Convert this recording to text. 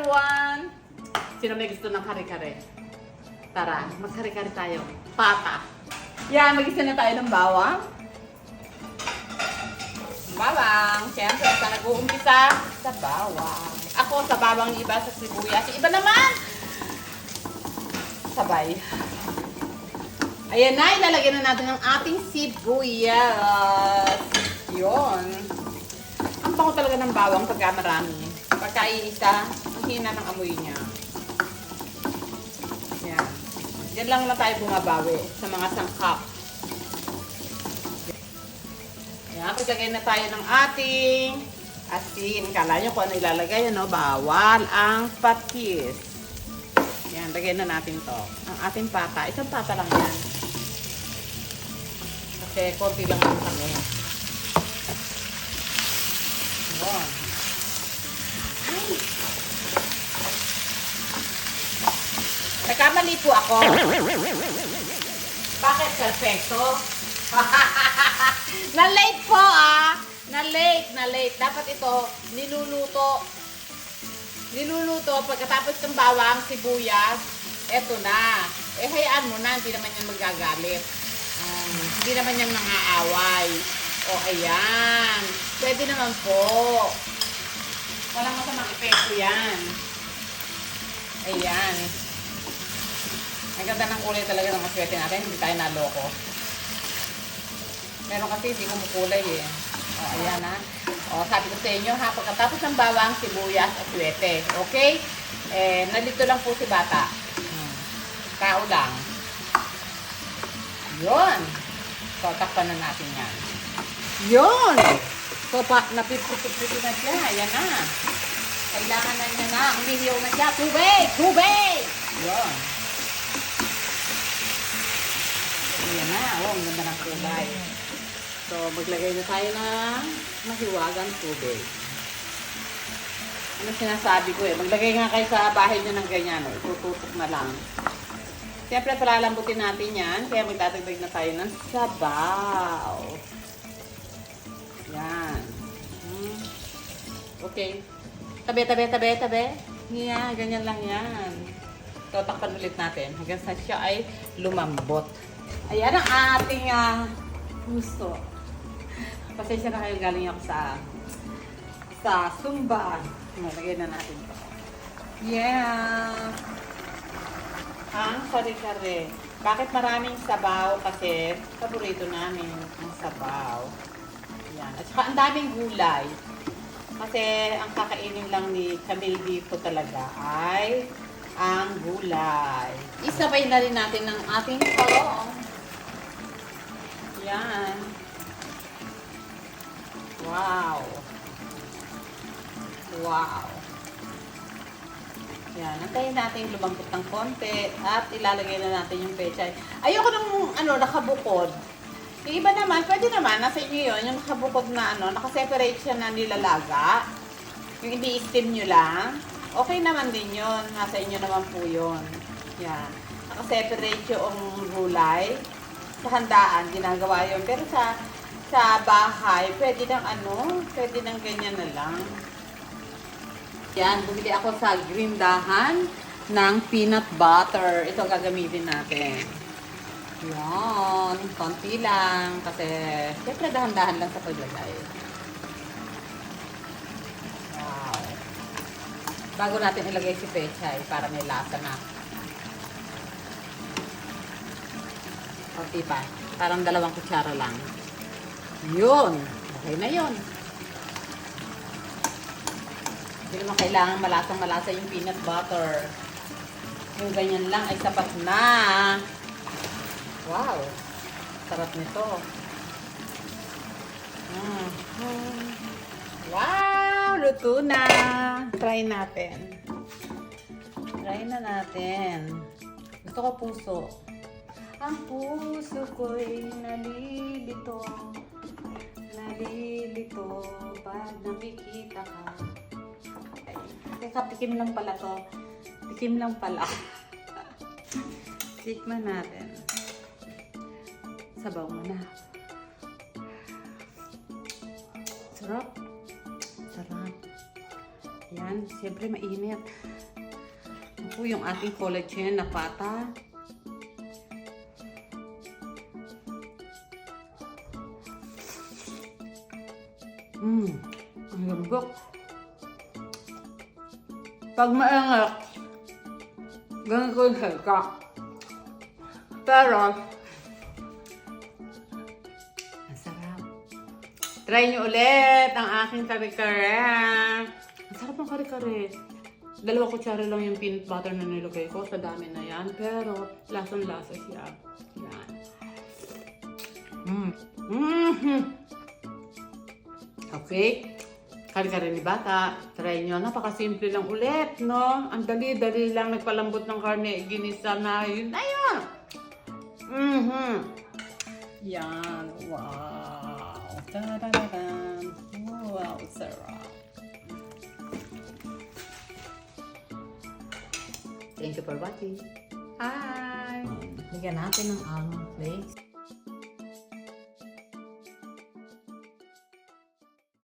one. Sino may gusto ng kare-kare? Tara, mag-kare-kare tayo. Pata. Yan, mag-isa na tayo ng bawang. Bawang. Siyempre, sa nag-uumpisa, sa bawang. Ako, sa bawang, iba sa sibuyas. Iba naman! Sabay. Ayan na, ilalagyan na natin ang ating sibuyas. Yun. Ang bango talaga ng bawang pagka marami. Pagka iisa, ang hina ng amoy niya. Yan. Diyan lang tayo bumabawi sa mga sangkap. Yan, paglagay na tayo ng ating asin. Kala nyo kung ano ilalagay, ano? Bawal ang patis. Yan, lagay na natin to. Ang ating pata. Isang pata lang yan. Kasi konti lang yung kami. Yan. Nagkamali po ako. Bakit perfecto? Na-late po ah. Na-late. Dapat ito niluluto. Pagkatapos ng bawang, sibuyas, eto na. Hayaan mo na, hindi naman yan magagalit. Hindi naman yan nangaaway. Ayan. Pwede naman po. Walang masamang epekto yan. Ayan. Ang ganda ng kulay talaga ng aswete natin. Hindi tayo naloko. Meron kasi hindi kumukulay eh. Ayan ha. Sabi ko sa inyo ha, pagkatapos ng bawang, sibuyas, aswete. Okay? Nalito lang po si bata. Tao lang. Yun. So, takpan na natin yan. Yun! So, napiputi na siya. Ayan na. Kailangan na niya na. Umihiyaw na siya. Tubig! Yun. Ayan na. Ang ganda ng kulay. So, maglagay na tayo ng mahiwagang tubig. Ano sinasabi ko eh? Maglagay nga kayo sa bahay nyo ng ganyan. Tututok na lang. Siyempre, palalambutin natin yan. Kaya magtatagdag na tayo ng sabaw. Yan. Okay. Tabi. Yan, ganyan lang yan. So, takpan ulit natin. Hanggang sa siya ay lumambot. Ayan ang ating puso. Pasensya na kayo, galing ako sa Zumba. Malagay na natin ito. Yeah! Ang kare-kare. Bakit maraming sabaw? Kasi paborito namin ang sabaw. Yan. At saka ang daming gulay. Kasi ang kakainin lang ni Camille dito talaga ay ang gulay. Isabay na rin natin ng ating talong. Yan. Wow. Yan. Antayin natin lumambot ng konti at ilalagay na natin yung pechay. Ayoko nung nakabukod. Yung iba naman, pwede naman, nasa inyo yun, yung nakabukod na nakaseparate siya na nilalaga. Yung hindi steam nyo lang. Okay naman din yun. Nasa inyo naman po yun. Yan. Nakaseparate yung gulay. Sa handaan, ginagawa yun. Pero sa bahay, pwede nang ganyan na lang. Yan, bumili ako sa Grindahan ng peanut butter. Ito gagamitin natin. Yan, konti lang. Kasi, siyempre dahan-dahan lang sa paglagay. Wow. Bago natin ilagay si pechay para may lasa na. Konti pa. Parang 2 kutsara lang. Yun. Okay na yun. Hindi naman kailangan malasang-malasa yung peanut butter. Yung ganyan lang ay sapat na. Wow. Sarap nito. Wow! Luto na. Try natin. Gusto ko puso. Ang puso ko'y nalilito pag nakikita ka. Teka, tikim lang pala to. Tikman natin. Sabaw mo na. Sarap. Yan. Siyempre, mainit. Ako, yung ating collagen na pata. Ang lambok. Pag maangat, ganun ko yung halka. Pero, masarap. Try nyo ulit ang aking kare-kare. Ang sarap ng kare-kare. 2 kutsara lang yung peanut butter na nilagay ko. Sa dami na yan. Pero, lasang-lasa siya. Yan. Okay. Kare-kare ni Bata. Try nyo. Napakasimple lang ulit, no? Ang dali-dali lang. Nagpalambot ng karne. Ginisa na. Yun na yun. Yan. Wow. Ta-da-da-dan. Wow, sarap. Thank you for watching. Hi! Bigyan natin ng almond flakes.